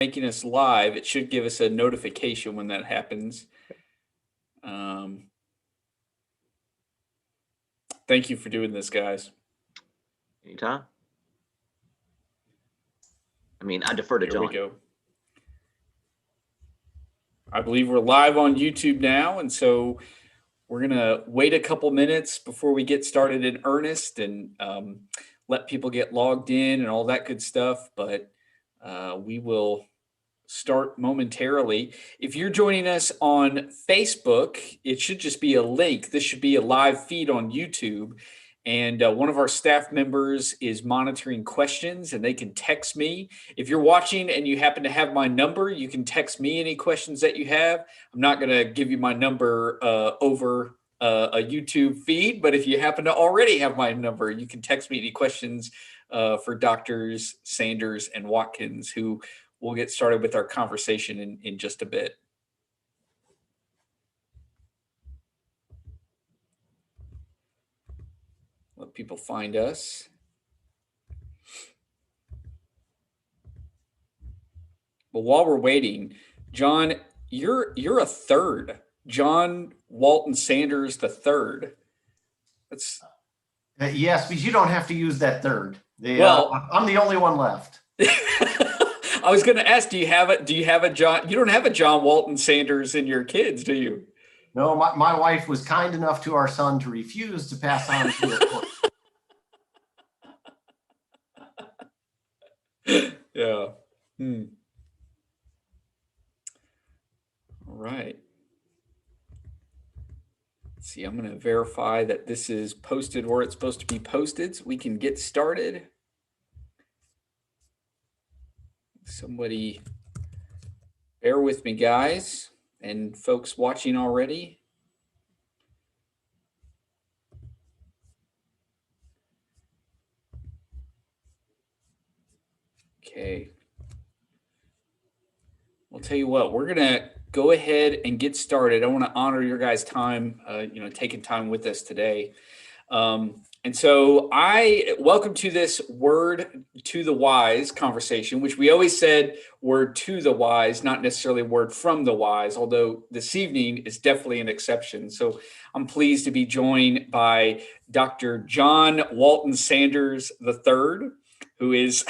making us live, it should give us a notification when that happens. Thank you for doing this, guys. Anytime. I mean, I defer to John. Here we go. I believe we're live on YouTube now, and so we're going to wait a couple minutes before we get started in earnest and let people get logged in and all that good stuff, but we will start momentarily. If you're joining us on Facebook, it should just be a link. This should be a live feed on YouTube. And one of our staff members is monitoring questions, and they can text me. If you're watching and you happen to have my number, you can text me any questions that you have. I'm not going to give you my number over a YouTube feed, but if you happen to already have my number, you can text me any questions for Doctors Sanders and Watkins, who we'll get started with our conversation in just a bit. Let people find us. But while we're waiting, John, you're a third. John Walton Sanders the third. That's yes, because you don't have to use that third. Well, I'm the only one left. I was going to ask, do you have a John? You don't have a John Walton Sanders in your kids, do you? No, my wife was kind enough to our son to refuse to pass on to it. Yeah. All right. Let's see, I'm going to verify that this is posted where it's supposed to be posted so we can get started. Somebody bear with me, guys, and folks watching already. Okay. I'll tell you what, we're going to go ahead and get started. I want to honor your guys' time, taking time with us today. And so I welcome to this word to the wise conversation, which we always said word to the wise, not necessarily word from the wise, although this evening is definitely an exception. So I'm pleased to be joined by Dr. John Walton Sanders III, who is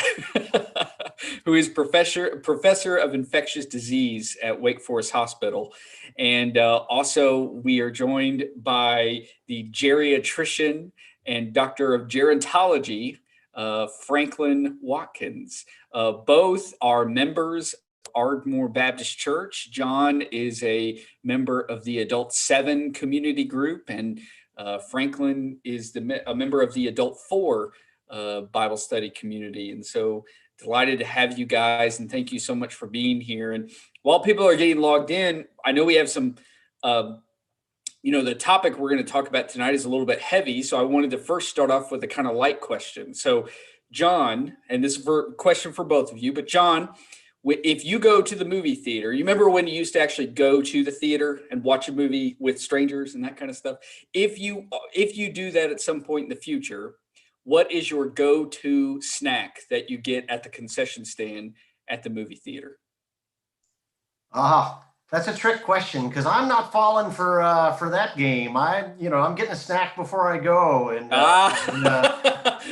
professor of infectious disease at Wake Forest Hospital. And also we are joined by the geriatrician and doctor of gerontology, Franklin Watkins. Both are members of Ardmore Baptist Church. John is a member of the Adult 7 community group, and Franklin is a member of the Adult 4 Bible study community. And so delighted to have you guys, and thank you so much for being here. And while people are getting logged in, I know we have some the topic we're going to talk about tonight is a little bit heavy, so I wanted to first start off with a kind of light question. So, John, and this is a question for both of you, but John, if you go to the movie theater, you remember when you used to actually go to the theater and watch a movie with strangers and that kind of stuff? If you do that at some point in the future, what is your go-to snack that you get at the concession stand at the movie theater? That's a trick question, because I'm not falling for that game. I'm getting a snack before I go, and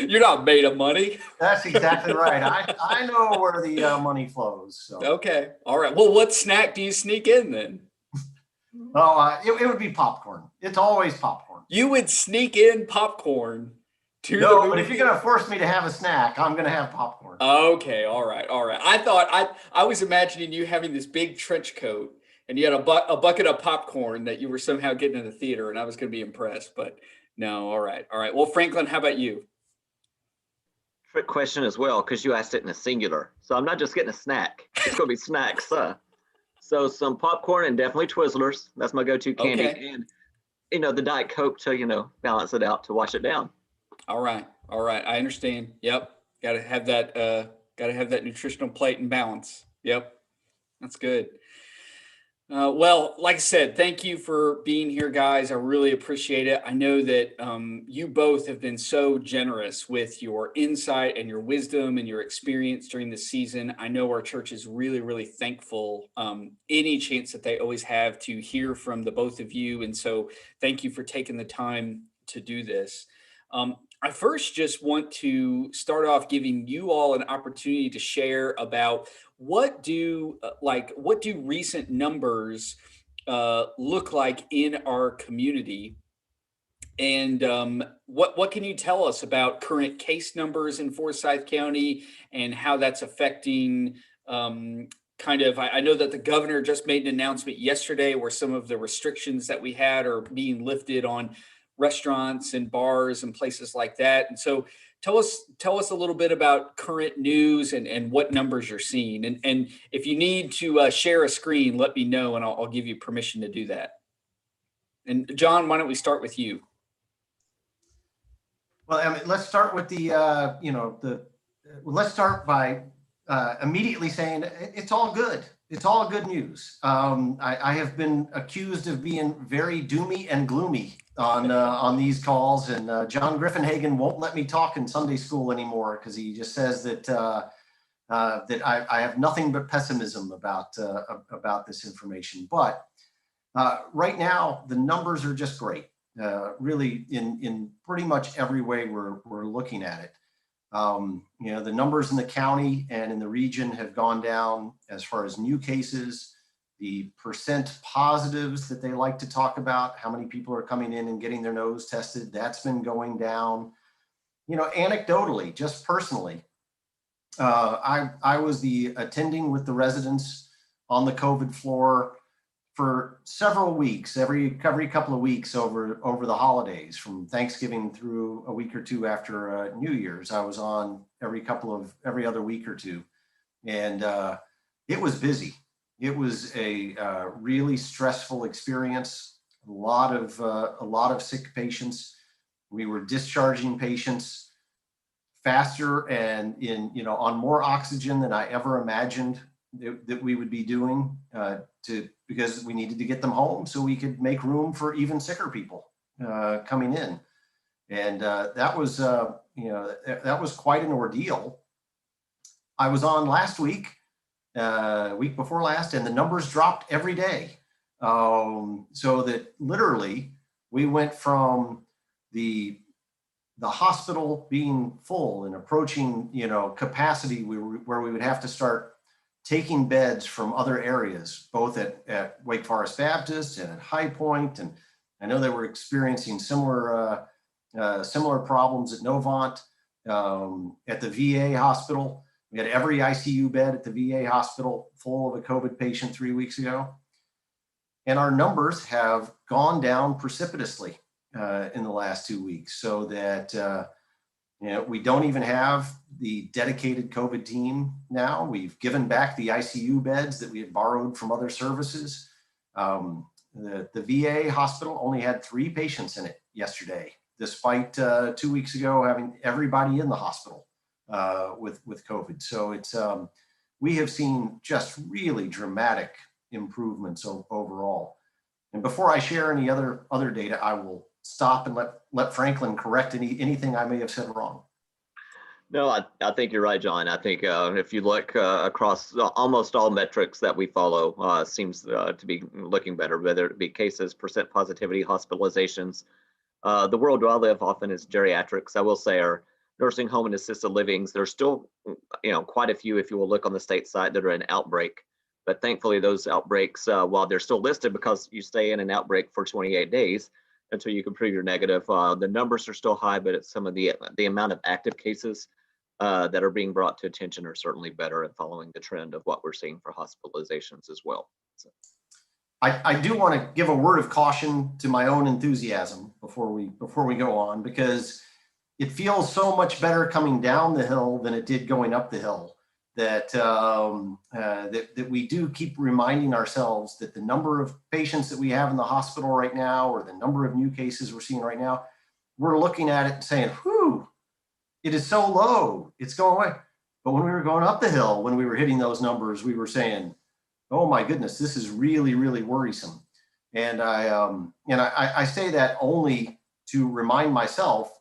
you're not made of money. That's exactly right. I know where the money flows. So. Okay, all right. Well, what snack do you sneak in then? It would be popcorn. It's always popcorn. You would sneak in popcorn to the movie? But if you're going to force me to have a snack, I'm going to have popcorn. Okay, all right. I thought I was imagining you having this big trench coat, and you had a bucket of popcorn that you were somehow getting in the theater, and I was going to be impressed, but no. All right. Well, Franklin, how about you? Trick question as well, because you asked it in a singular. So I'm not just getting a snack. It's going to be snacks. So some popcorn and definitely Twizzlers. That's my go-to candy. Okay. And, the Diet Coke to, balance it out, to wash it down. All right. I understand. Yep. Got to have that nutritional plate and balance. Yep. That's good. Well, like I said, thank you for being here, guys. I really appreciate it. I know that you both have been so generous with your insight and your wisdom and your experience during the season. I know our church is really, really thankful any chance that they always have to hear from the both of you. And so thank you for taking the time to do this. I first just want to start off giving you all an opportunity to share about what do recent numbers look like in our community, and what can you tell us about current case numbers in Forsyth County and how that's affecting I know that the governor just made an announcement yesterday where some of the restrictions that we had are being lifted on restaurants and bars and places like that. And so tell us a little bit about current news and what numbers you're seeing. And if you need to share a screen, let me know and I'll give you permission to do that. And John, why don't we start with you? Well, I mean, let's start with let's start by immediately saying it's all good. It's all good news. I have been accused of being very doomy and gloomy on these calls, and John Griffinhagen won't let me talk in Sunday school anymore because he just says that that I have nothing but pessimism about this information. But right now, the numbers are just great. Really, in pretty much every way we're looking at it. The numbers in the county and in the region have gone down as far as new cases, the percent positives that they like to talk about, how many people are coming in and getting their nose tested, that's been going down. Anecdotally, just personally, I was the attending with the residents on the COVID floor for several weeks, every couple of weeks over the holidays, from Thanksgiving through a week or two after New Year's. I was on every other week or two, and it was busy. It was a really stressful experience. A lot of sick patients. We were discharging patients faster and on more oxygen than I ever imagined that we would be doing because we needed to get them home so we could make room for even sicker people coming in. And that was quite an ordeal. I was on last week before last, and the numbers dropped every day. So that literally we went from the hospital being full and approaching, capacity where we would have to start taking beds from other areas, both at Wake Forest Baptist and at High Point. And I know they were experiencing similar problems at Novant, at the VA hospital. We had every ICU bed at the VA hospital full of a COVID patient 3 weeks ago. And our numbers have gone down precipitously in the last 2 weeks, so that we don't even have the dedicated COVID team now. We've given back the ICU beds that we had borrowed from other services. The VA hospital only had 3 patients in it yesterday, despite 2 weeks ago having everybody in the hospital with COVID. So we have seen just really dramatic improvements overall. And before I share any other data, I will stop and let Franklin correct anything I may have said wrong. No, I think you're right, John. I think if you look across almost all metrics that we follow, seems to be looking better, whether it be cases, percent positivity, hospitalizations. The world where I live often is geriatrics. I will say our nursing home and assisted livings, there's still, quite a few, if you will look on the state side, that are in outbreak. But thankfully, those outbreaks, while they're still listed because you stay in an outbreak for 28 days until you can prove you're negative, the numbers are still high, but it's some of the amount of active cases that are being brought to attention are certainly better and following the trend of what we're seeing for hospitalizations as well. So. I do want to give a word of caution to my own enthusiasm before we go on, because it feels so much better coming down the hill than it did going up the hill. That we do keep reminding ourselves that the number of patients that we have in the hospital right now, or the number of new cases we're seeing right now, we're looking at it and saying, whew, it is so low, it's going away. But when we were going up the hill, when we were hitting those numbers, we were saying, oh my goodness, this is really, really worrisome. And I say that only to remind myself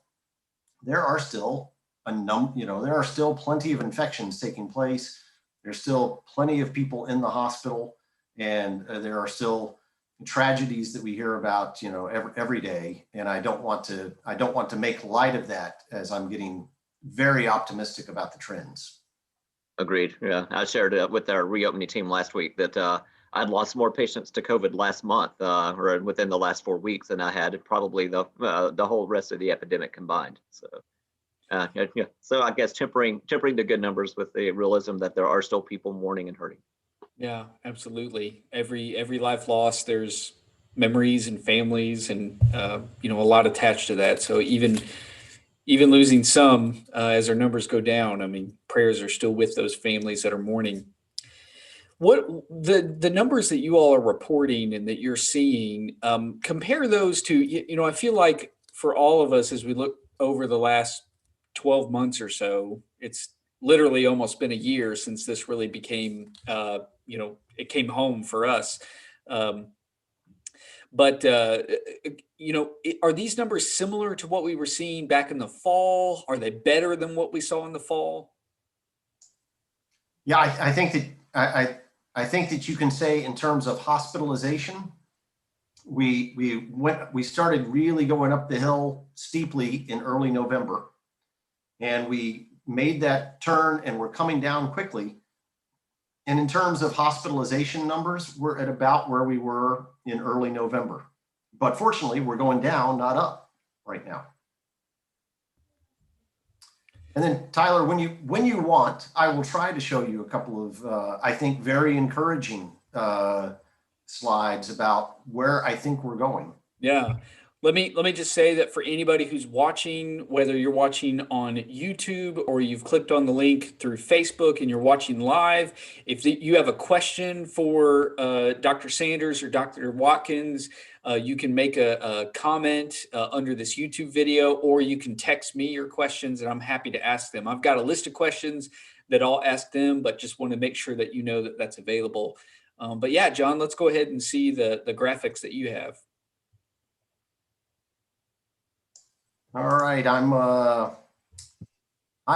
there are still there are still plenty of infections taking place. There's still plenty of people in the hospital, and there are still tragedies that we hear about, every day. And I don't want to make light of that, as I'm getting very optimistic about the trends. Agreed. Yeah, I shared with our reopening team last week that I'd lost more patients to COVID last month, or within the last 4 weeks, than I had probably the whole rest of the epidemic combined. So, yeah. So I guess tempering the good numbers with the realism that there are still people mourning and hurting. Yeah, absolutely. Every life lost, there's memories and families, and a lot attached to that. So even losing some, as our numbers go down, I mean, prayers are still with those families that are mourning. What the numbers that you all are reporting and that you're seeing, compare those to, I feel like for all of us, as we look over the last 12 months or so, it's literally almost been a year since this really became, it came home for us. Um, but are these numbers similar to what we were seeing back in the fall? Are they better than what we saw in the fall? Yeah, I think that I think that you can say, in terms of hospitalization, we started really going up the hill steeply in early November, and we made that turn, and we're coming down quickly. And in terms of hospitalization numbers, we're at about where we were in early November. But fortunately, we're going down, not up right now. And then, Tyler, when you want, I will try to show you a couple of, I think, very encouraging slides about where I think we're going. Yeah. Let me just say that for anybody who's watching, whether you're watching on YouTube or you've clicked on the link through Facebook and you're watching live, if you have a question for Dr. Sanders or Dr. Watkins, you can make a comment under this YouTube video, or you can text me your questions and I'm happy to ask them. I've got a list of questions that I'll ask them, but just want to make sure that you know that that's available. But yeah, John, let's go ahead and see the graphics that you have. All right, I'm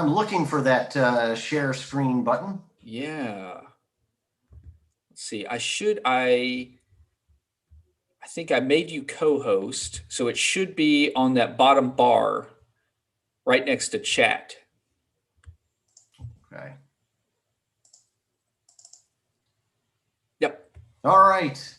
looking for that share screen button. Yeah. Let's see. I think I made you co-host, so it should be on that bottom bar right next to chat. Okay. Yep. All right.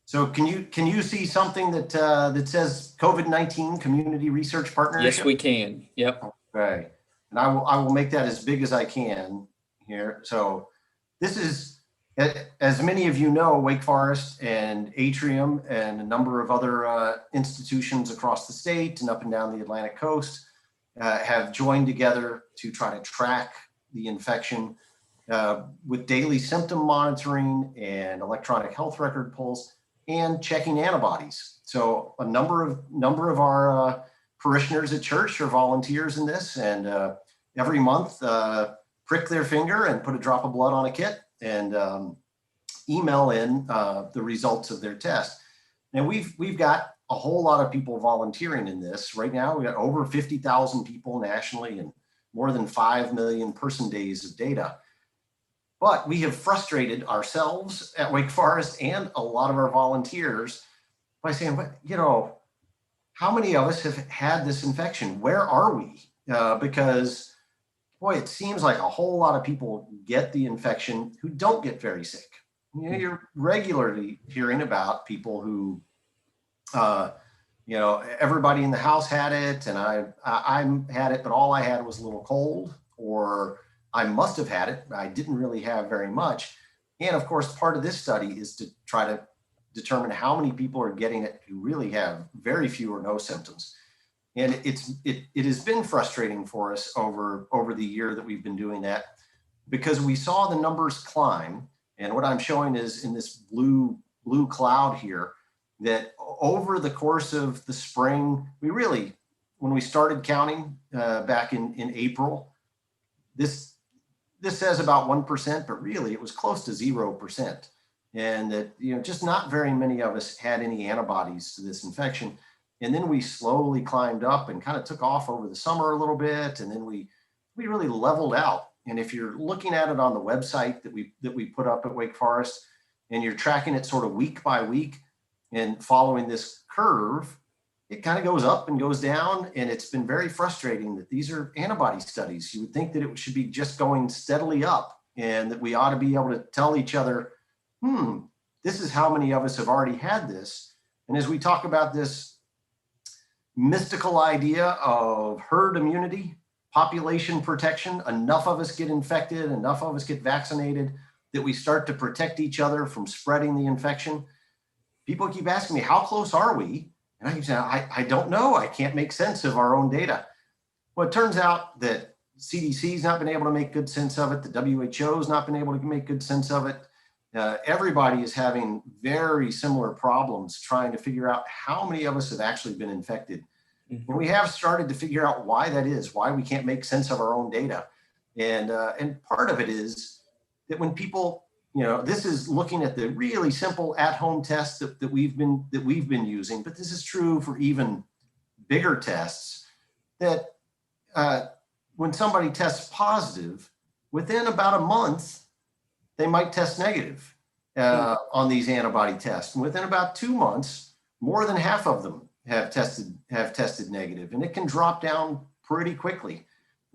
So can you see something that that says COVID-19 Community Research Partnership? Yes, we can. Yep. Okay. And I will make that as big as I can here. So this is, as many of you know, Wake Forest and Atrium and a number of other institutions across the state and up and down the Atlantic coast have joined together to try to track the infection with daily symptom monitoring and electronic health record pulls and checking antibodies. So a number of our parishioners at church are volunteers in this, and every month prick their finger and put a drop of blood on a kit and email in the results of their test. And we've got a whole lot of people volunteering in this right now. We got over 50,000 people nationally and more than 5 million person days of data. But we have frustrated ourselves at Wake Forest and a lot of our volunteers by saying, how many of us have had this infection? Where are we? Because, boy, it seems like a whole lot of people get the infection who don't get very sick. You're regularly hearing about people who, everybody in the house had it, and I had it, but all I had was a little cold, or I must have had it, but I didn't really have very much. And of course, part of this study is to try to determine how many people are getting it who really have very few or no symptoms. And it has been frustrating for us over the year that we've been doing that, because we saw the numbers climb. And what I'm showing is in this blue cloud here, that over the course of the spring, when we started counting back in April, this says about 1%, but really it was close to 0%. and that, just not very many of us had any antibodies to this infection. And then we slowly climbed up and kind of took off over the summer a little bit. And then we really leveled out. And if you're looking at it on the website that we put up at Wake Forest, and you're tracking it sort of week by week and following this curve, it kind of goes up and goes down. And it's been very frustrating that these are antibody studies. You would think that it should be just going steadily up, and that we ought to be able to tell each other, this is how many of us have already had this. And as we talk about this mystical idea of herd immunity, population protection, enough of us get infected, enough of us get vaccinated, that we start to protect each other from spreading the infection. People keep asking me, how close are we? And I keep saying, I don't know. I can't make sense of our own data. Well, it turns out that CDC's not been able to make good sense of it. The WHO's not been able to make good sense of it. Everybody is having very similar problems trying to figure out how many of us have actually been infected. Mm-hmm. And we have started to figure out why that is, why we can't make sense of our own data. And part of it is that when people, this is looking at the really simple at-home tests that we've been using, but this is true for even bigger tests, that when somebody tests positive, within about a month, they might test negative on these antibody tests. And within about 2 months, more than half of them have tested negative, and it can drop down pretty quickly.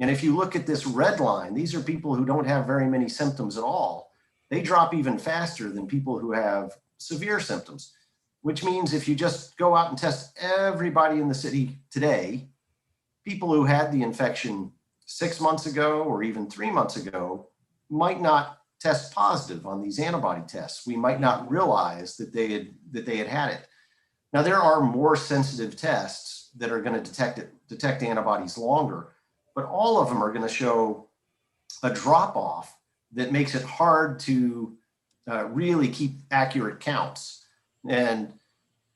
And if you look at this red line, these are people who don't have very many symptoms at all. They drop even faster than people who have severe symptoms, which means if you just go out and test everybody in the city today, people who had the infection 6 months ago or even 3 months ago might not test positive on these antibody tests. We might not realize that they had it. Now, there are more sensitive tests that are going to detect antibodies longer, but all of them are going to show a drop off that makes it hard to really keep accurate counts. And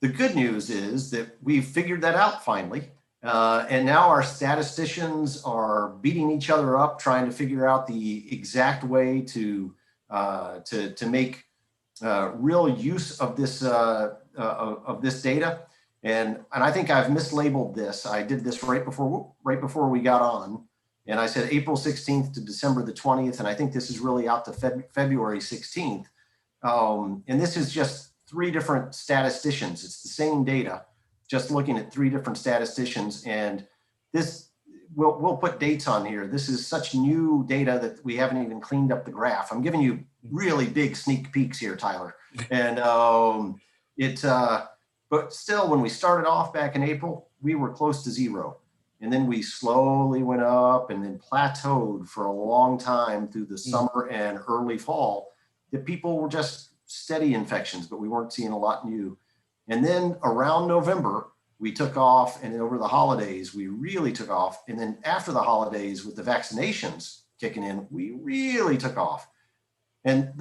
the good news is that we've figured that out finally. And now our statisticians are beating each other up, trying to figure out the exact way to make real use of this data. And I think I've mislabeled this. I did this right before we got on, and I said April 16th to December the 20th, and I think this is really out to February 16th. And this is just 3 different statisticians. It's the same data, just looking at 3 different statisticians. And this, we'll put dates on here. This is such new data that we haven't even cleaned up the graph. I'm giving you really big sneak peeks here, Tyler. And but still, when we started off back in April, we were close to 0. And then we slowly went up and then plateaued for a long time through the summer and early fall. That people were just steady infections, but we weren't seeing a lot new. And then around November, we took off, and over the holidays, we really took off. And then after the holidays, with the vaccinations kicking in, we really took off. And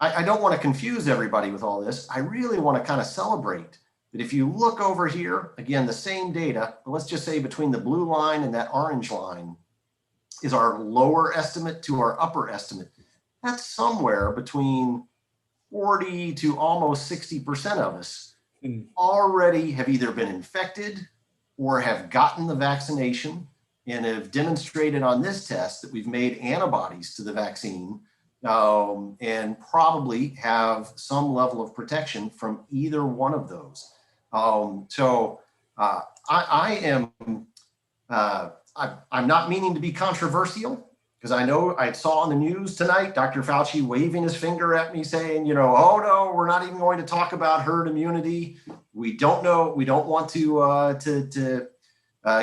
I don't want to confuse everybody with all this. I really want to kind of celebrate that if you look over here, again, the same data, but let's just say between the blue line and that orange line is our lower estimate to our upper estimate. That's somewhere between 40 to almost 60% of us already have either been infected or have gotten the vaccination and have demonstrated on this test that we've made antibodies to the vaccine, and probably have some level of protection from either one of those. I'm not meaning to be controversial, because I know I saw on the news tonight, Dr. Fauci waving his finger at me saying, oh no, we're not even going to talk about herd immunity. We don't know. We don't want to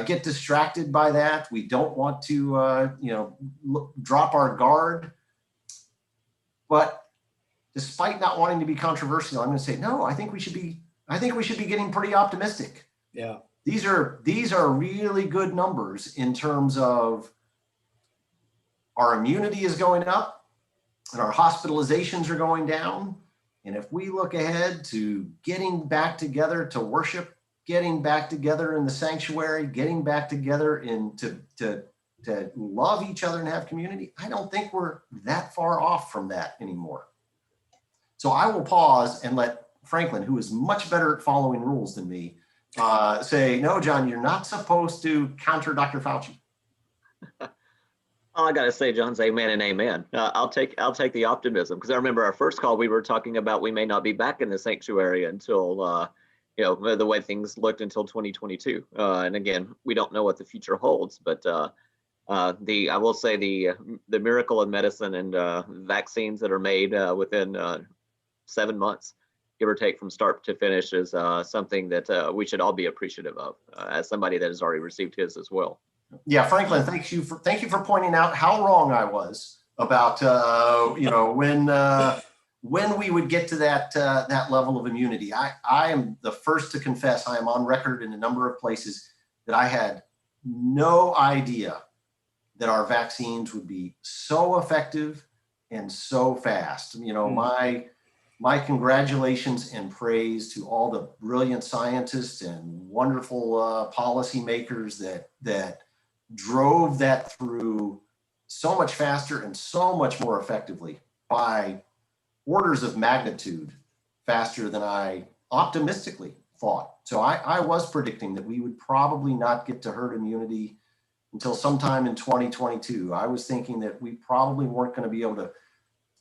get distracted by that. We don't want to, drop our guard. But despite not wanting to be controversial, I'm going to say, no, I think we should be getting pretty optimistic. Yeah. These are really good numbers in terms of our immunity is going up and our hospitalizations are going down. And if we look ahead to getting back together to worship, getting back together in the sanctuary, getting back together to love each other and have community, I don't think we're that far off from that anymore. So I will pause and let Franklin, who is much better at following rules than me, say, no, John, you're not supposed to counter Dr. Fauci. All I gotta say, John's amen and amen. I'll take the optimism, because I remember our first call, we were talking about we may not be back in the sanctuary until the way things looked until 2022. And again, we don't know what the future holds, but I will say the miracle of medicine and vaccines that are made within 7 months, give or take, from start to finish, is something that we should all be appreciative of, as somebody that has already received his as well. Yeah, Franklin, thank you for pointing out how wrong I was about when we would get to that level of immunity. I am the first to confess, I am on record in a number of places, that I had no idea that our vaccines would be so effective and so fast. My congratulations and praise to all the brilliant scientists and wonderful policymakers that drove that through so much faster and so much more effectively, by orders of magnitude faster than I optimistically thought. So I was predicting that we would probably not get to herd immunity until sometime in 2022. I was thinking that we probably weren't going to be able to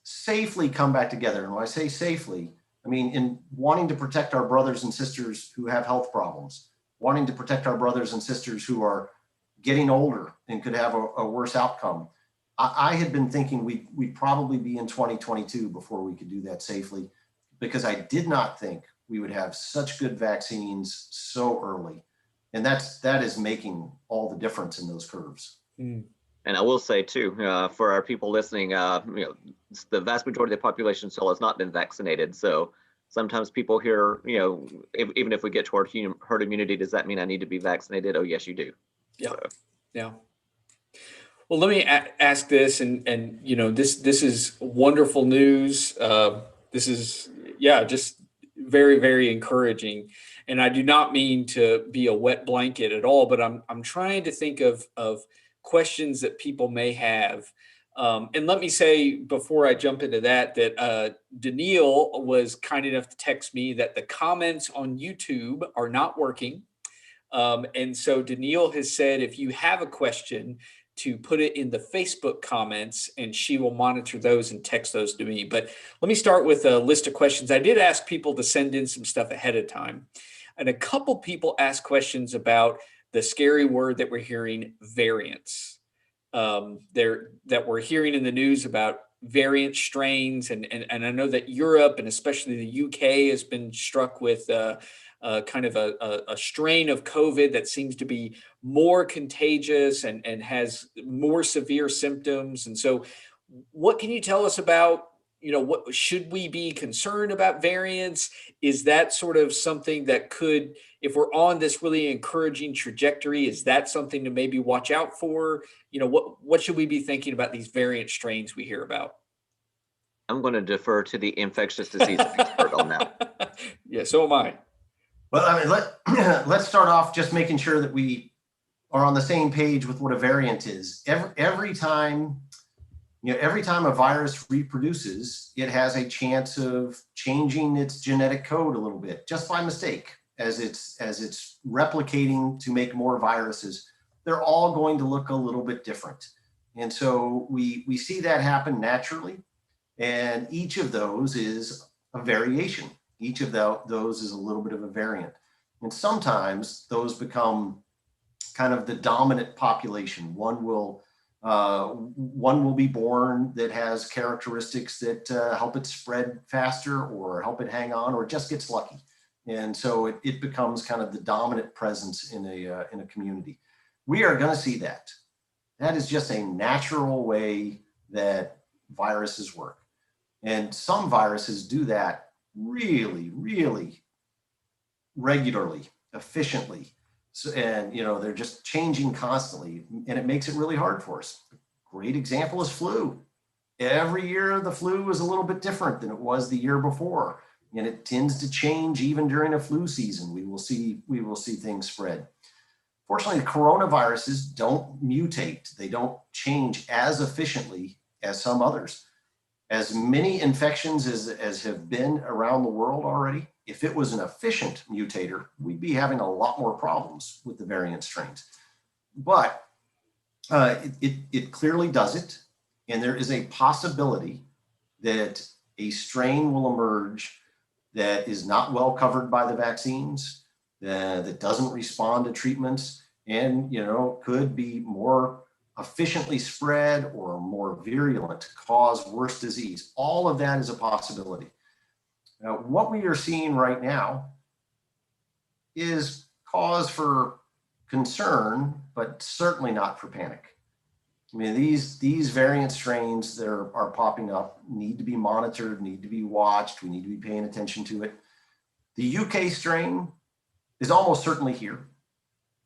safely come back together. And when I say safely, I mean in wanting to protect our brothers and sisters who have health problems, wanting to protect our brothers and sisters who are getting older and could have a worse outcome. I had been thinking we'd probably be in 2022 before we could do that safely, because I did not think we would have such good vaccines so early. And that is making all the difference in those curves. And I will say too, for our people listening, the vast majority of the population still has not been vaccinated. So sometimes people hear, even if we get toward herd immunity, does that mean I need to be vaccinated? Oh, yes, you do. Yeah. So. Yeah. Well, let me ask this, and this is wonderful news. This is just very, very encouraging. And I do not mean to be a wet blanket at all, but I'm trying to think of questions that people may have. And let me say before I jump into that Daniil was kind enough to text me that the comments on YouTube are not working. And so Daniil has said, if you have a question, to put it in the Facebook comments, and she will monitor those and text those to me. But let me start with a list of questions. I did ask people to send in some stuff ahead of time. And a couple people asked questions about the scary word that we're hearing, variants. That we're hearing in the news about variant strains. And I know that Europe, and especially the UK, has been struck with kind of a strain of COVID that seems to be more contagious and has more severe symptoms. And so what can you tell us about, what should we be concerned about variants? Is that sort of something that could, if we're on this really encouraging trajectory, is that something to maybe watch out for? What should we be thinking about these variant strains we hear about? I'm going to defer to the infectious disease expert on that. Yeah, so am I. Well, I mean, let's start off just making sure that we are on the same page with what a variant is. Every time a virus reproduces, it has a chance of changing its genetic code a little bit, just by mistake, as it's replicating to make more viruses. They're all going to look a little bit different. And so we see that happen naturally. And each of those is a variation. Each of those is a little bit of a variant. And sometimes those become kind of the dominant population. One will be born that has characteristics that help it spread faster or help it hang on, or just gets lucky. And so it becomes kind of the dominant presence in a community. We are going to see that. That is just a natural way that viruses work. And some viruses do that really, really regularly, efficiently. So, and they're just changing constantly, and it makes it really hard for us. A great example is flu. Every year the flu is a little bit different than it was the year before, and it tends to change even during a flu season. We will see things spread. Fortunately, the coronaviruses don't mutate. They don't change as efficiently as some others. as many infections as have been around the world already, if it was an efficient mutator, we'd be having a lot more problems with the variant strains. But it clearly does it. And there is a possibility that a strain will emerge that is not well covered by the vaccines, that doesn't respond to treatments, and could be more efficiently spread or more virulent, cause worse disease. All of that is a possibility. Now, what we are seeing right now is cause for concern, but certainly not for panic. I mean, these variant strains that are popping up need to be monitored, need to be watched. We need to be paying attention to it. The UK strain is almost certainly here.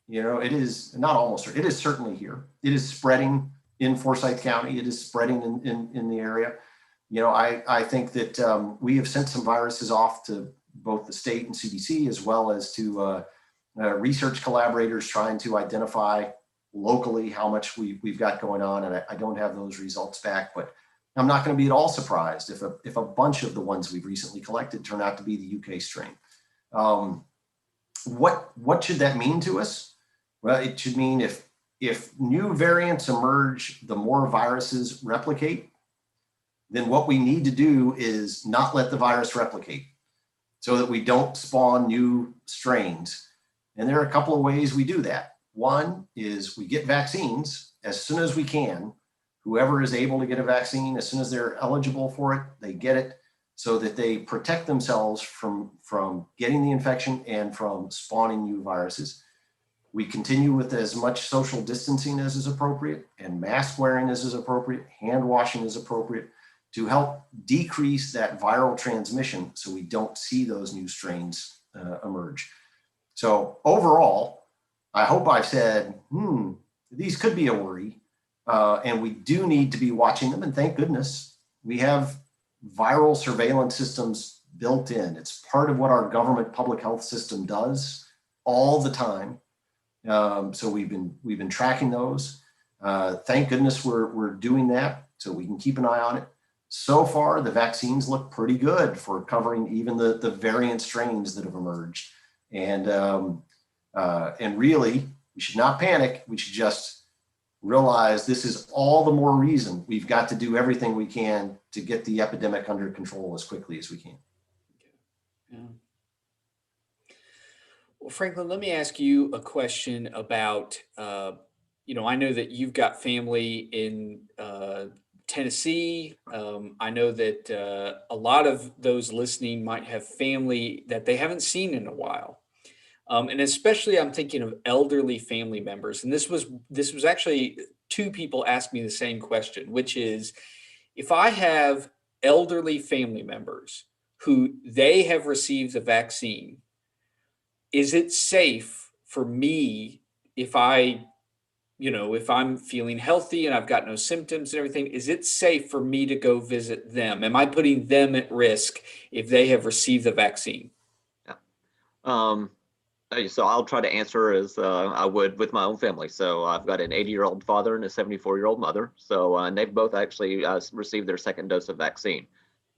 It is not almost, it is certainly here. It is spreading in Forsyth County. It is spreading in the area. I think that we have sent some viruses off to both the state and CDC, as well as to research collaborators trying to identify locally how much we've got going on. And I don't have those results back, but I'm not going to be at all surprised if a bunch of the ones we've recently collected turn out to be the UK strain. What should that mean to us? Well, it should mean if new variants emerge, the more viruses replicate, then what we need to do is not let the virus replicate so that we don't spawn new strains. And there are a couple of ways we do that. One is we get vaccines as soon as we can. Whoever is able to get a vaccine, as soon as they're eligible for it, they get it so that they protect themselves from getting the infection and from spawning new viruses. We continue with as much social distancing as is appropriate, and mask wearing as is appropriate, hand washing is appropriate, to help decrease that viral transmission so we don't see those new strains emerge. So overall, I hope I've said, these could be a worry, and we do need to be watching them. And thank goodness we have viral surveillance systems built in. It's part of what our government public health system does all the time. So we've been tracking those. Thank goodness we're doing that so we can keep an eye on it. So far, the vaccines look pretty good for covering even the variant strains that have emerged. And really, we should not panic. We should just realize this is all the more reason we've got to do everything we can to get the epidemic under control as quickly as we can. Yeah. Well, Franklin, let me ask you a question about, I know that you've got family in Tennessee. I know that a lot of those listening might have family that they haven't seen in a while. And especially I'm thinking of elderly family members. And this was actually two people asked me the same question, which is, if I have elderly family members who they have received the vaccine, is it safe for me if if I'm feeling healthy and I've got no symptoms and everything, is it safe for me to go visit them? Am I putting them at risk if they have received the vaccine? Yeah. So I'll try to answer as I would with my own family. So I've got an 80-year-old father and a 74-year-old mother. So and they've both actually received their second dose of vaccine.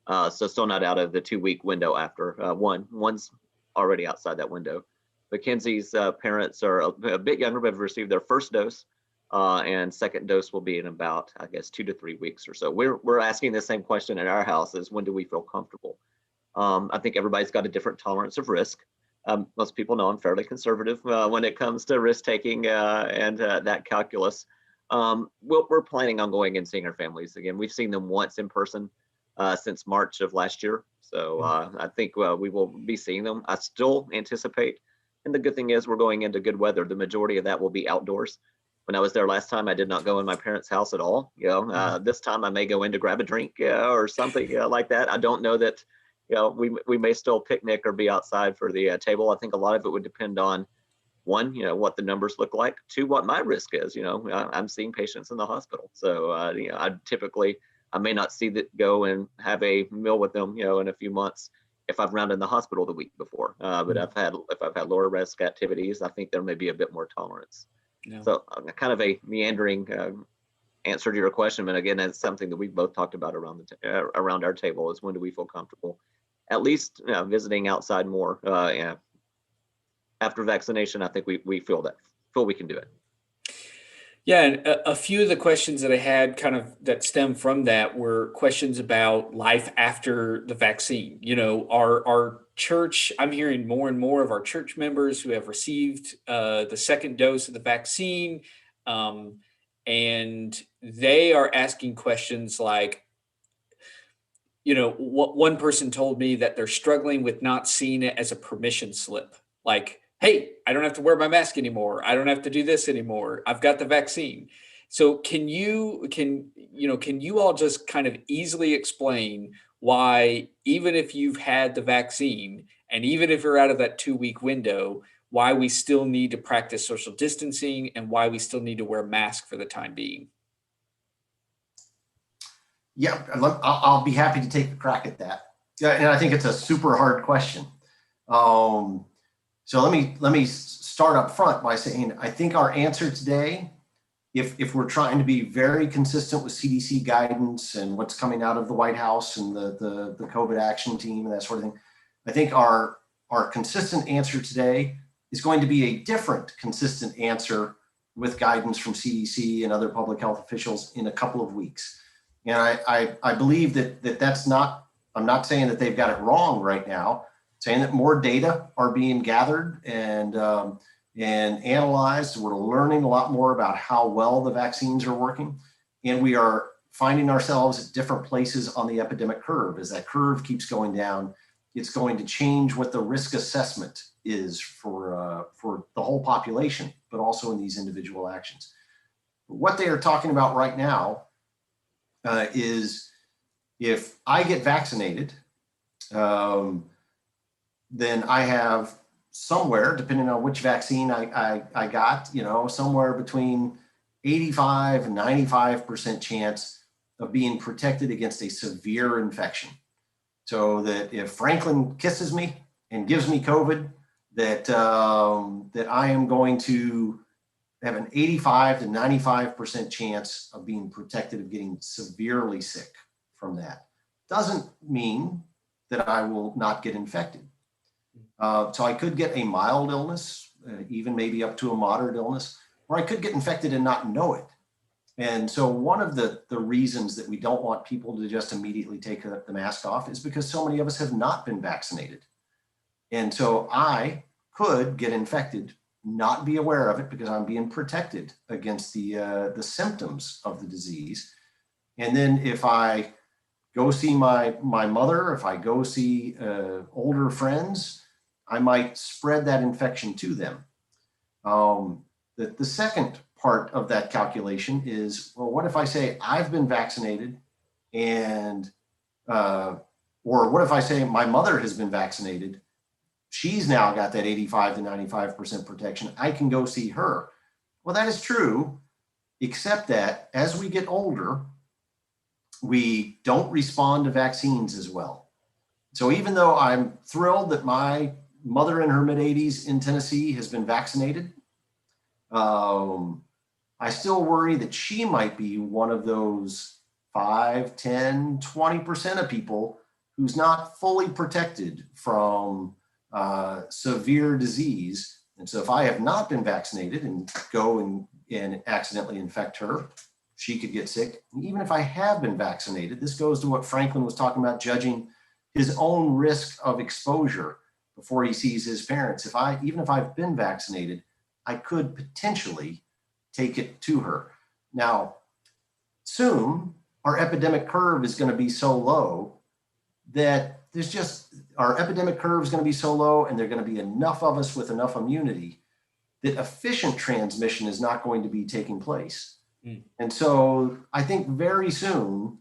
So still not out of the 2-week window after one's already outside that window. Mackenzie's parents are a bit younger, but have received their first dose, and second dose will be in about, I guess, 2 to 3 weeks or so. We're asking the same question in our house: is when do we feel comfortable? I think everybody's got a different tolerance of risk. Most people know I'm fairly conservative when it comes to risk taking and that calculus. We're planning on going and seeing our families again. We've seen them once in person since March of last year. So I think we will be seeing them. I still anticipate, and the good thing is we're going into good weather. The majority of that will be outdoors. When I was there last time, I did not go in my parents' house at all. This time I may go in to grab a drink or something like that. I don't know that, we may still picnic or be outside for the table. I think a lot of it would depend on, one, what the numbers look like. Two, what my risk is. I'm seeing patients in the hospital. So, I may not see that go and have a meal with them, in a few months if I've rounded in the hospital the week before. But if I've had lower risk activities, I think there may be a bit more tolerance. Yeah. So kind of a meandering answer to your question, but again, that's something that we've both talked about around our table, is when do we feel comfortable at least visiting outside more. Yeah. After vaccination, I think we feel we can do it. Yeah, and a few of the questions that I had kind of that stem from that were questions about life after the vaccine. You know, our church, I'm hearing more and more of our church members who have received the second dose of the vaccine, and they are asking questions like, you know, what one person told me that they're struggling with not seeing it as a permission slip. Like, hey, I don't have to wear my mask anymore. I don't have to do this anymore. I've got the vaccine. So can you all just kind of easily explain why, even if you've had the vaccine and even if you're out of that 2-week window, why we still need to practice social distancing and why we still need to wear masks for the time being? Yeah, I'll be happy to take a crack at that. Yeah, and I think it's a super hard question. So let me start up front by saying I think our answer today, if we're trying to be very consistent with CDC guidance and what's coming out of the White House and the COVID action team and that sort of thing, I think our consistent answer today is going to be a different consistent answer with guidance from CDC and other public health officials in a couple of weeks. And I believe that's not, I'm not saying that they've got it wrong right now, saying that more data are being gathered and analyzed. We're learning a lot more about how well the vaccines are working. And we are finding ourselves at different places on the epidemic curve. As that curve keeps going down, it's going to change what the risk assessment is for the whole population, but also in these individual actions. What they are talking about right now is if I get vaccinated, then I have somewhere, depending on which vaccine I got, you know, somewhere between 85 and 95% chance of being protected against a severe infection. So that if Franklin kisses me and gives me COVID, that I am going to have an 85 to 95% chance of being protected of getting severely sick from that. Doesn't mean that I will not get infected. So I could get a mild illness, even maybe up to a moderate illness, or I could get infected and not know it. And so one of the reasons that we don't want people to just immediately take the mask off is because so many of us have not been vaccinated. And so I could get infected, not be aware of it because I'm being protected against the symptoms of the disease. And then if I go see my mother, if I go see older friends, I might spread that infection to them. The second part of that calculation is, well, what if I say I've been vaccinated and, or what if I say my mother has been vaccinated? She's now got that 85 to 95% protection. I can go see her. Well, that is true, except that as we get older, we don't respond to vaccines as well. So even though I'm thrilled that my mother in her mid-80s in Tennessee has been vaccinated, I still worry that she might be one of those 5, 10, 20% of people who's not fully protected from severe disease. And so if I have not been vaccinated and go and accidentally infect her, she could get sick. And even if I have been vaccinated, this goes to what Franklin was talking about, judging his own risk of exposure before he sees his parents. Even if I've been vaccinated, I could potentially take it to her. Now, soon our epidemic curve is going to be so low that our epidemic curve is going to be so low and there are going to be enough of us with enough immunity that efficient transmission is not going to be taking place. And so I think very soon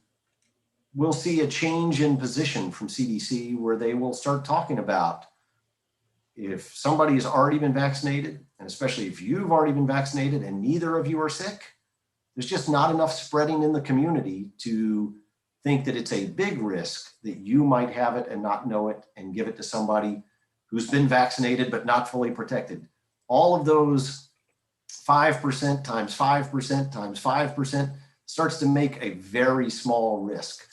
we'll see a change in position from CDC where they will start talking about if somebody has already been vaccinated, and especially if you've already been vaccinated and neither of you are sick, there's just not enough spreading in the community to think that it's a big risk that you might have it and not know it and give it to somebody who's been vaccinated but not fully protected. All of those 5% times 5% times 5% starts to make a very small risk.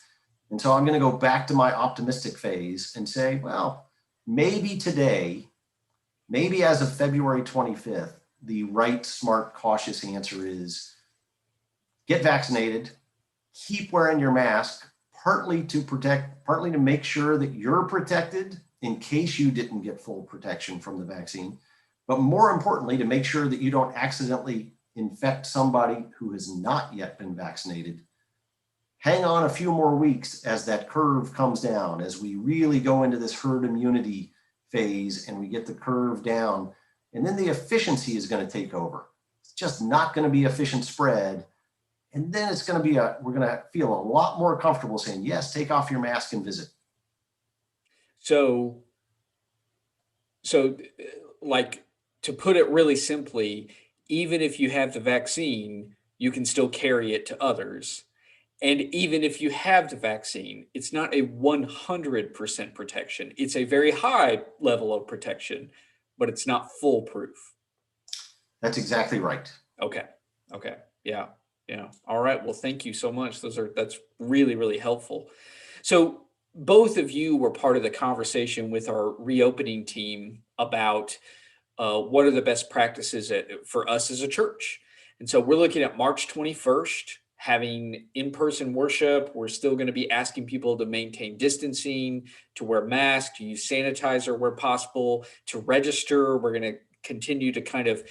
And so I'm going to go back to my optimistic phase and say, well, maybe today, maybe as of February 25th, the right, smart, cautious answer is get vaccinated, keep wearing your mask, partly to protect, partly to make sure that you're protected in case you didn't get full protection from the vaccine, but more importantly, to make sure that you don't accidentally infect somebody who has not yet been vaccinated. Hang on a few more weeks as that curve comes down, as we really go into this herd immunity phase and we get the curve down, and then the efficiency is going to take over. It's just not going to be efficient spread. And then it's going to be we're going to feel a lot more comfortable saying, yes, take off your mask and visit. So like, to put it really simply, even if you have the vaccine, you can still carry it to others. And even if you have the vaccine, it's not a 100% protection. It's a very high level of protection, but it's not foolproof. That's exactly right. Okay. Yeah. All right. Well, thank you so much. That's really, really helpful. So both of you were part of the conversation with our reopening team about what are the best practices for us as a church. And so we're looking at March 21st, having in-person worship. We're still going to be asking people to maintain distancing, to wear masks, to use sanitizer where possible, to register. We're going to continue to kind of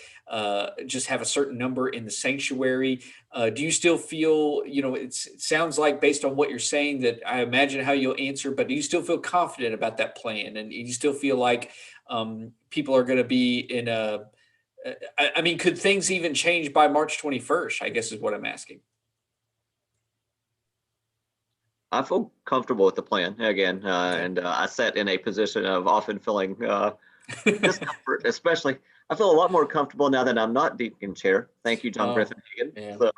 just have a certain number in the sanctuary. Do you still feel, it sounds like, based on what you're saying, that I imagine how you'll answer, but do you still feel confident about that plan? And you still feel like people are going to be in could things even change by March 21st, I guess is what I'm asking. I feel comfortable with the plan again, Okay. and I sat in a position of often feeling discomfort, especially. I feel a lot more comfortable now that I'm not deacon chair. Thank you, John Oh, Griffin Hagan. yeah, So,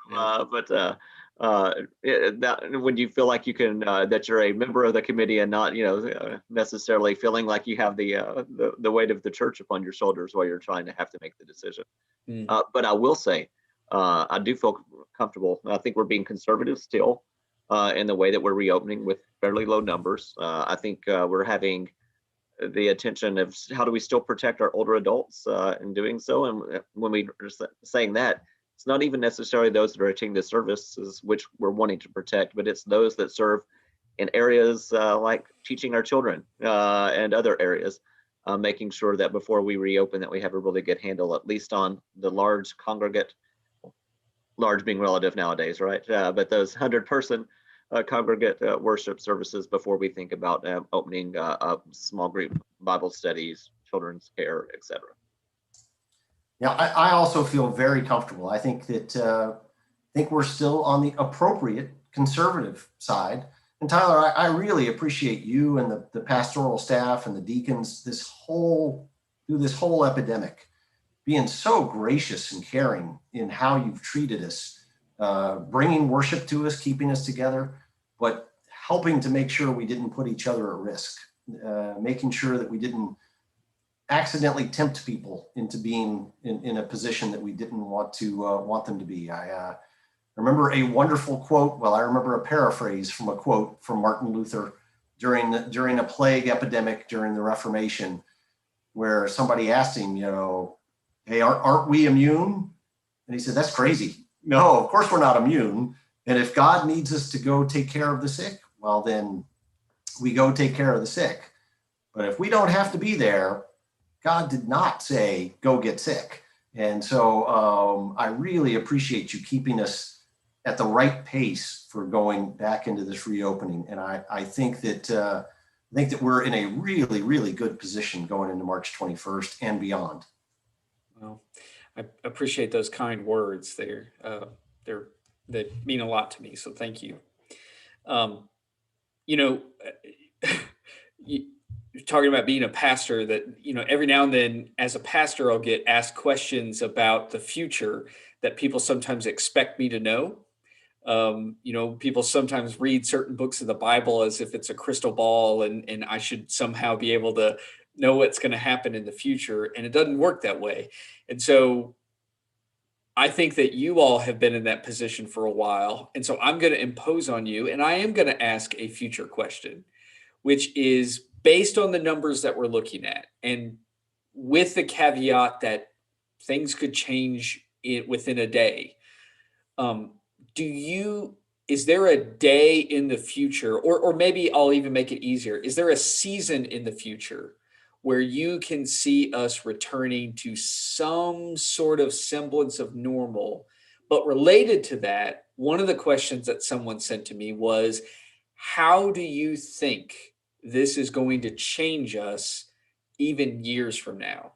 yeah. that when you feel like you can, that you're a member of the committee and not, necessarily feeling like you have the weight of the church upon your shoulders while you're trying to have to make the decision. But I will say, I do feel comfortable. I think we're being conservative still in the way that we're reopening with fairly low numbers. I think we're having the attention of how do we still protect our older adults in doing so. And when we are saying that, it's not even necessarily those that are attending the services which we're wanting to protect, but it's those that serve in areas like teaching our children and other areas, making sure that before we reopen that we have a really good handle, at least on the large congregate, large being relative nowadays, right? But those 100-person congregate worship services before we think about opening up small group Bible studies, children's care, etc. Yeah, I also feel very comfortable. I think that we're still on the appropriate conservative side. And Tyler, I really appreciate you and the pastoral staff and the deacons through this whole epidemic, being so gracious and caring in how you've treated us, bringing worship to us, keeping us together, but helping to make sure we didn't put each other at risk, making sure that we didn't accidentally tempt people into being in a position that we didn't want them to be. I remember a wonderful quote. Well, I remember a paraphrase from a quote from Martin Luther during a plague epidemic during the Reformation, where somebody asked him, hey, aren't we immune? And he said, that's crazy. No, of course we're not immune. And if God needs us to go take care of the sick, well, then we go take care of the sick. But if we don't have to be there, God did not say, go get sick. And so I really appreciate you keeping us at the right pace for going back into this reopening. And I think that we're in a really, really good position going into March 21st and beyond. Well, I appreciate those kind words. They mean a lot to me. So thank you. You're talking about being a pastor, that, every now and then as a pastor, I'll get asked questions about the future that people sometimes expect me to know. People sometimes read certain books of the Bible as if it's a crystal ball and I should somehow be able to know what's going to happen in the future. And it doesn't work that way. And so I think that you all have been in that position for a while. And so I'm going to impose on you, and I am going to ask a future question, which is based on the numbers that we're looking at, and with the caveat that things could change within a day. Um, do you, is there a day in the future, or maybe I'll even make it easier, is there a season in the future where you can see us returning to some sort of semblance of normal? But related to that, one of the questions that someone sent to me was, how do you think this is going to change us even years from now?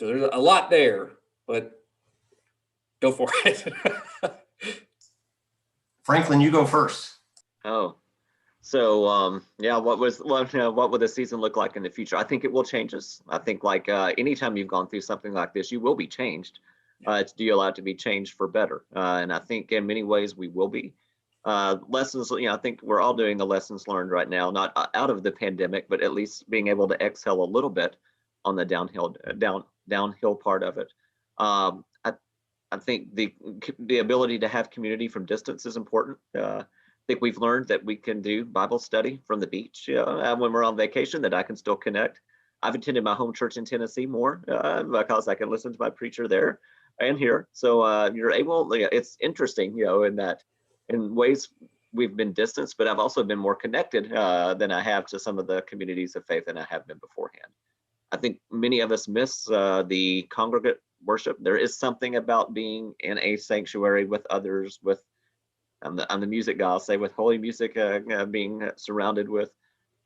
So there's a lot there, but go for it. Franklin, you go first. Oh, so yeah, what would the season look like in the future? I think it will change us. I think like anytime you've gone through something like this, you will be changed. Do you allow it to be changed for better? And I think in many ways we will be. Lessons, I think we're all doing the lessons learned right now, not out of the pandemic, but at least being able to exhale a little bit on the downhill part of it. I think the ability to have community from distance is important. I think we've learned that we can do Bible study from the beach when we're on vacation, that I can still connect. I've attended my home church in Tennessee more because I can listen to my preacher there and here. So you're able, it's interesting, in ways we've been distanced, but I've also been more connected than I have to some of the communities of faith than I have been beforehand. I think many of us miss the congregate worship. There is something about being in a sanctuary with others, with I'm the music guy, I'll say, with holy music being surrounded with.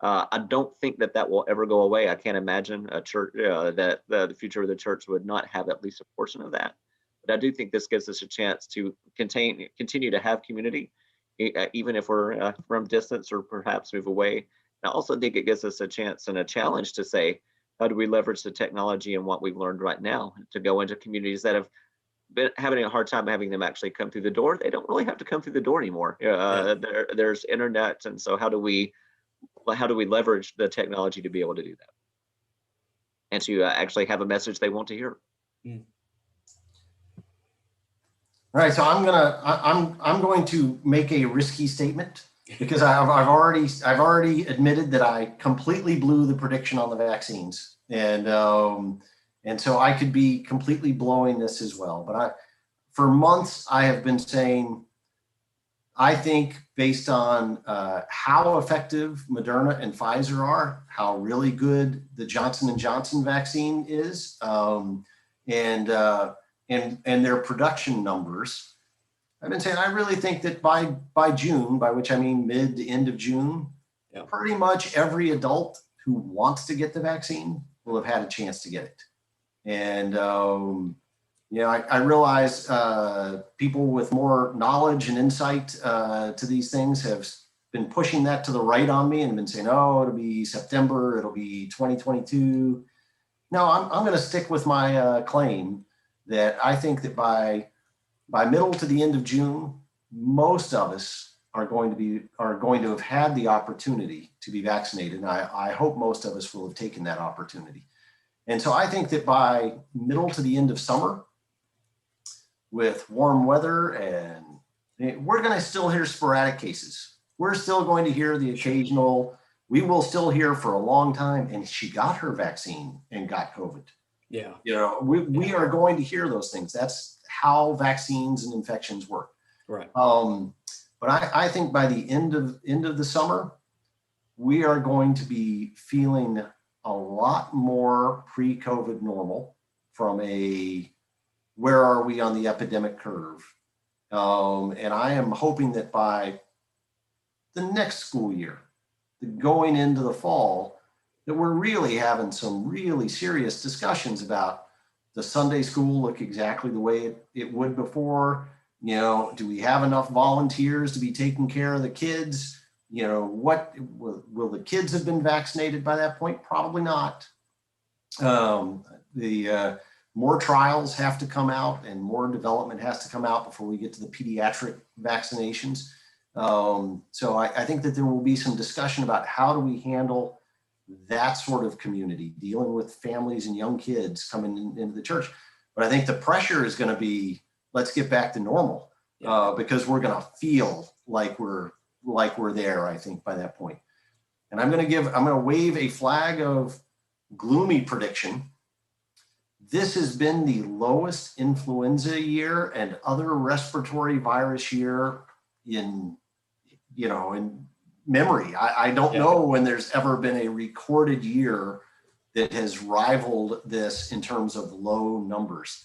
I don't think that will ever go away. I can't imagine a church that the future of the church would not have at least a portion of that. But I do think this gives us a chance to continue to have community, even if we're from distance or perhaps move away. I also think it gives us a chance and a challenge to say, how do we leverage the technology and what we've learned right now to go into communities that have been having a hard time having them actually come through the door? They don't really have to come through the door anymore. There's internet, and so how do we leverage the technology to be able to do that and to actually have a message they want to hear? All right, so I'm going to make a risky statement because I've already admitted that I completely blew the prediction on the vaccines, and so I could be completely blowing this as well. But for months I have been saying, I think based on how effective Moderna and Pfizer are, how really good the Johnson & Johnson vaccine is, and their production numbers, I've been saying I really think that by June, by which I mean mid to end of June, pretty much every adult who wants to get the vaccine will have had a chance to get it. And I realize people with more knowledge and insight to these things have been pushing that to the right on me and been saying, oh, it'll be September, it'll be 2022. No, I'm going to stick with my claim that I think that by middle to the end of June, most of us are going to have had the opportunity to be vaccinated. And I hope most of us will have taken that opportunity. And so I think that by middle to the end of summer, with warm weather, and we're going to still hear sporadic cases. We're still going to hear the occasional, we will still hear for a long time, and she got her vaccine and got COVID. Yeah. We are going to hear those things. That's how vaccines and infections work. Right. But I think by the end of the summer, we are going to be feeling a lot more pre-COVID normal from where are we on the epidemic curve? And I am hoping that by the next school year, going into the fall, that we're really having some really serious discussions about, the Sunday school look exactly the way it would before? Do we have enough volunteers to be taking care of the kids? What will the kids have been vaccinated by that point? Probably not. More trials have to come out and more development has to come out before we get to the pediatric vaccinations. So I think that there will be some discussion about how do we handle that sort of community, dealing with families and young kids coming into the church. But I think the pressure is going to be, let's get back to normal, because we're going to feel like we're there, I think, by that point. And I'm going to wave a flag of gloomy prediction. This has been the lowest influenza year and other respiratory virus year in memory. I don't know when there's ever been a recorded year that has rivaled this in terms of low numbers.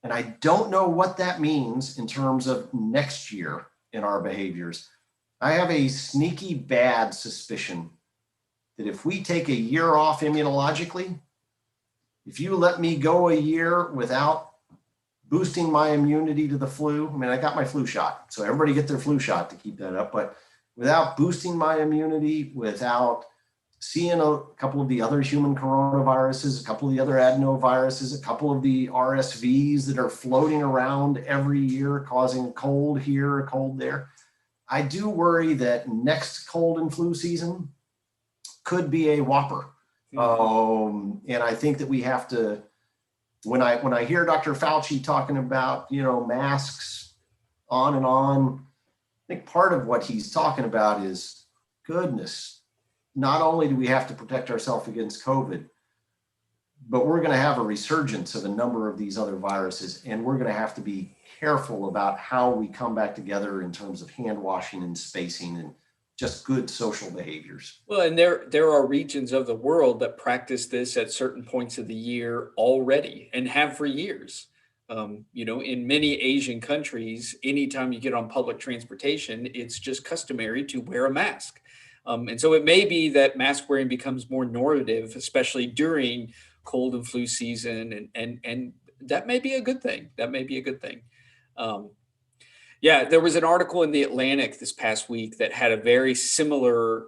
And I don't know what that means in terms of next year in our behaviors. I have a sneaky bad suspicion that if we take a year off immunologically, if you let me go a year without boosting my immunity to the flu, I mean, I got my flu shot, so everybody get their flu shot to keep that up, but without boosting my immunity, without seeing a couple of the other human coronaviruses, a couple of the other adenoviruses, a couple of the RSVs that are floating around every year, causing a cold here, a cold there, I do worry that next cold and flu season could be a whopper. And I think that we have to, when I hear Dr. Fauci talking about, masks on and on, I think part of what he's talking about is, goodness, not only do we have to protect ourselves against COVID, but we're going to have a resurgence of a number of these other viruses, and we're going to have to be careful about how we come back together in terms of hand washing and spacing and just good social behaviors. Well, and there are regions of the world that practice this at certain points of the year already and have for years. In many Asian countries, anytime you get on public transportation, it's just customary to wear a mask. And so it may be that mask wearing becomes more normative, especially during cold and flu season. And that may be a good thing. There was an article in The Atlantic this past week that had a very similar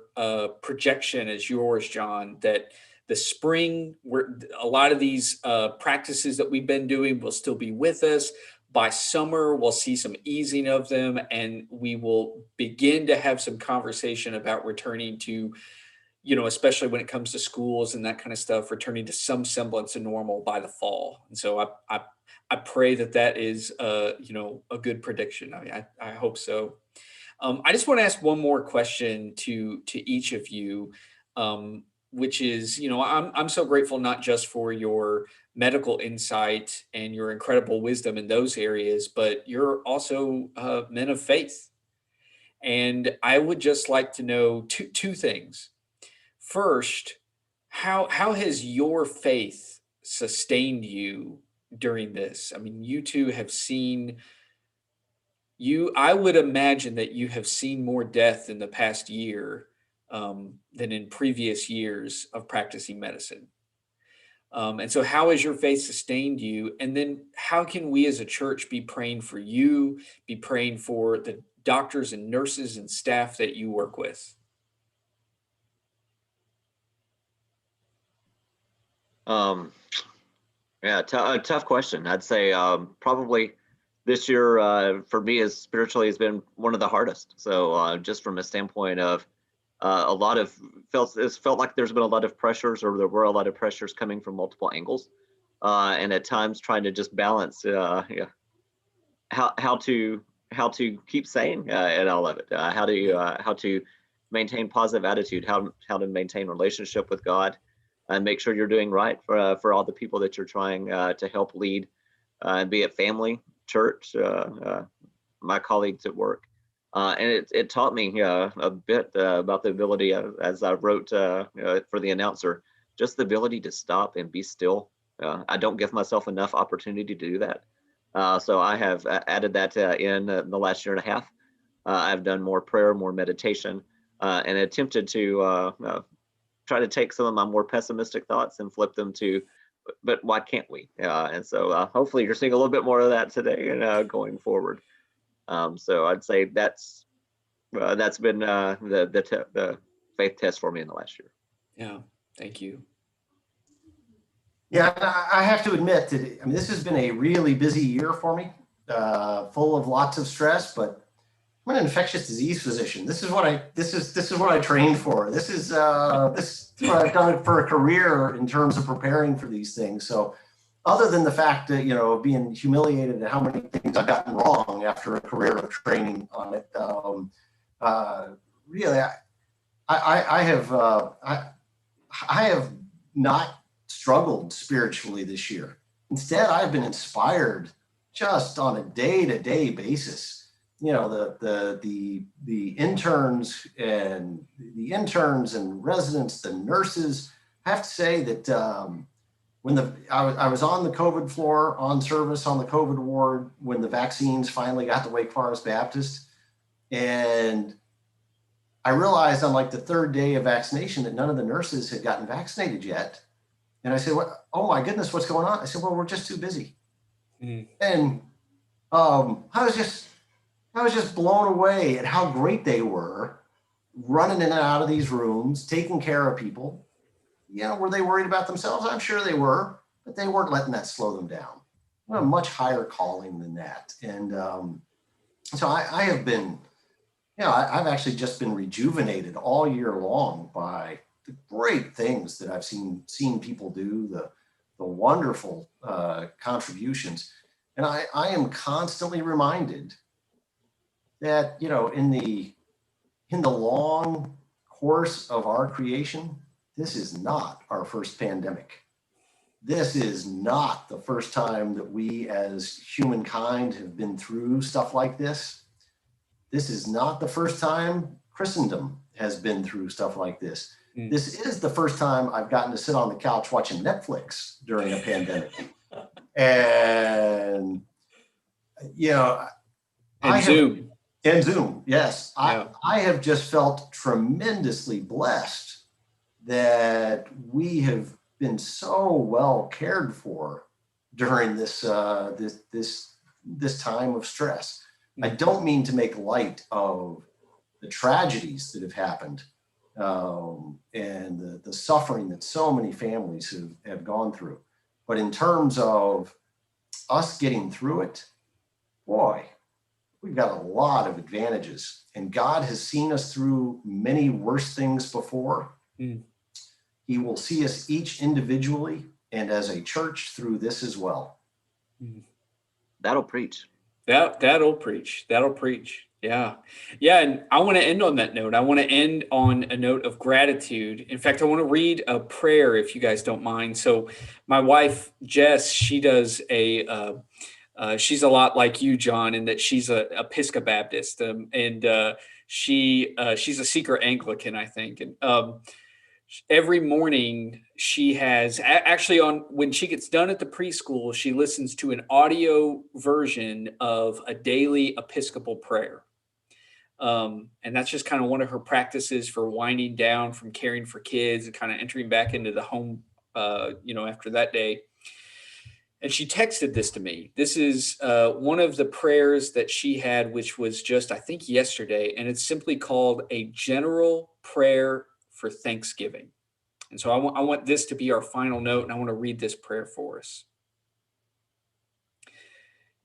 projection as yours, John, that the spring, where a lot of these practices that we've been doing will still be with us. By summer, we'll see some easing of them, and we will begin to have some conversation about returning to, especially when it comes to schools and that kind of stuff, returning to some semblance of normal by the fall. And so I pray that is, a good prediction. I mean, I hope so. I just want to ask one more question to each of you, which is, I'm so grateful not just for your medical insight and your incredible wisdom in those areas, but you're also men of faith. And I would just like to know two things. First, how has your faith sustained you during this? I mean, you two have seen, I would imagine that you have seen more death in the past year than in previous years of practicing medicine. And so how has your faith sustained you? And then how can we as a church be praying for you, be praying for the doctors and nurses and staff that you work with? Tough question. I'd say probably this year for me as spiritually has been one of the hardest. So just from a standpoint of it's felt like there's been a lot of pressures, or there were a lot of pressures coming from multiple angles, and at times trying to just balance how to keep sane in all of it, how to maintain positive attitude, how to maintain relationship with God, and make sure you're doing right for all the people that you're trying to help lead, be it family, church, my colleagues at work. And it taught me a bit about the ability, as I wrote for the announcer, just the ability to stop and be still. I don't give myself enough opportunity to do that. So I have added that in the last year and a half. I've done more prayer, more meditation, and attempted to try to take some of my more pessimistic thoughts and flip them to, but why can't we? And so hopefully you're seeing a little bit more of that today and going forward. So I'd say that's been the faith test for me in the last year. Yeah, thank you. Yeah, I have to admit that, this has been a really busy year for me, full of lots of stress, but I'm an infectious disease physician. This is what I trained for. This is what I've done for a career in terms of preparing for these things. So other than the fact that, being humiliated at how many things I've gotten wrong after a career of training on it, really, I have not struggled spiritually this year. Instead, I've been inspired just on a day-to-day basis. The interns and residents, the nurses. I have to say that when I was on the COVID floor, on service on the COVID ward, when the vaccines finally got to Wake Forest Baptist, and I realized on like the third day of vaccination that none of the nurses had gotten vaccinated yet. And I said, oh my goodness, what's going on? I said, well, we're just too busy. And I was just blown away at how great they were running in and out of these rooms, taking care of people. Were they worried about themselves? I'm sure they were, but they weren't letting that slow them down. A much higher calling than that. And so I have been, I've actually just been rejuvenated all year long by the great things that I've seen people do, the wonderful contributions. And I am constantly reminded that, in the long course of our creation, this is not our first pandemic. This is not the first time that we as humankind have been through stuff like this. This is not the first time Christendom has been through stuff like this. This is the first time I've gotten to sit on the couch watching Netflix during a pandemic. And, Zoom. And Zoom, yes. Yeah. I have just felt tremendously blessed that we have been so well cared for during this time of stress. I don't mean to make light of the tragedies that have happened and the suffering that so many families have gone through. But in terms of us getting through it, boy, we've got a lot of advantages. And God has seen us through many worse things before. He will see us each individually and as a church through this as well. That'll preach. That'll preach. Yeah. And I want to end on that note. I want to end on a note of gratitude. In fact, I want to read a prayer if you guys don't mind. So my wife, Jess, she does she's a lot like you, John, in that she's a Episcopal Baptist, and she's a secret Anglican, I think. And every morning she has actually when she gets done at the preschool, she listens to an audio version of a daily Episcopal prayer. And that's just kind of one of her practices for winding down from caring for kids and kind of entering back into the home, after that day. And she texted this to me. This is one of the prayers that she had, which was just, I think, yesterday. And it's simply called a general prayer for Thanksgiving. And so I want this to be our final note, and I want to read this prayer for us.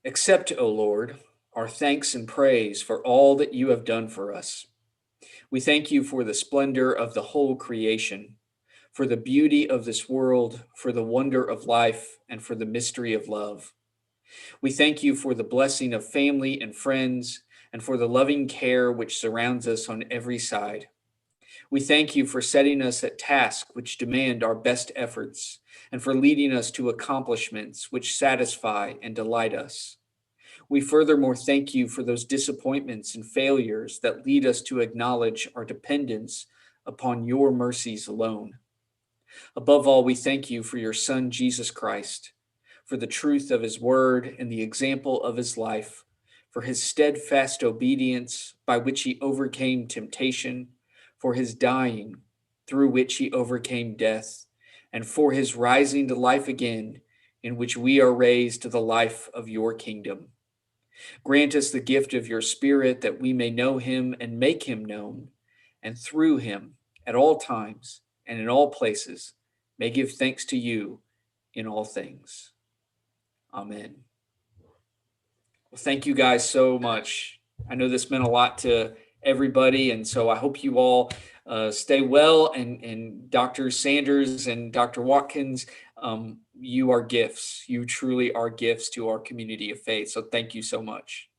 Accept, O Lord, our thanks and praise for all that you have done for us. We thank you for the splendor of the whole creation, for the beauty of this world, for the wonder of life, and for the mystery of love. We thank you for the blessing of family and friends, and for the loving care which surrounds us on every side. We thank you for setting us at tasks which demand our best efforts, and for leading us to accomplishments which satisfy and delight us. We furthermore thank you for those disappointments and failures that lead us to acknowledge our dependence upon your mercies alone. Above all, we thank you for your Son, Jesus Christ, for the truth of his word and the example of his life, for his steadfast obedience by which he overcame temptation, for his dying through which he overcame death, and for his rising to life again, in which we are raised to the life of your kingdom. Grant us the gift of your Spirit that we may know him and make him known, and through him at all times and in all places may give thanks to you in all things. Amen. Well, thank you guys so much. I know this meant a lot to everybody, and so I hope you all stay well. And Dr. Sanders and Dr. Watkins, you are gifts. You truly are gifts to our community of faith. So thank you so much.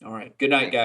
All right. Good night, guys.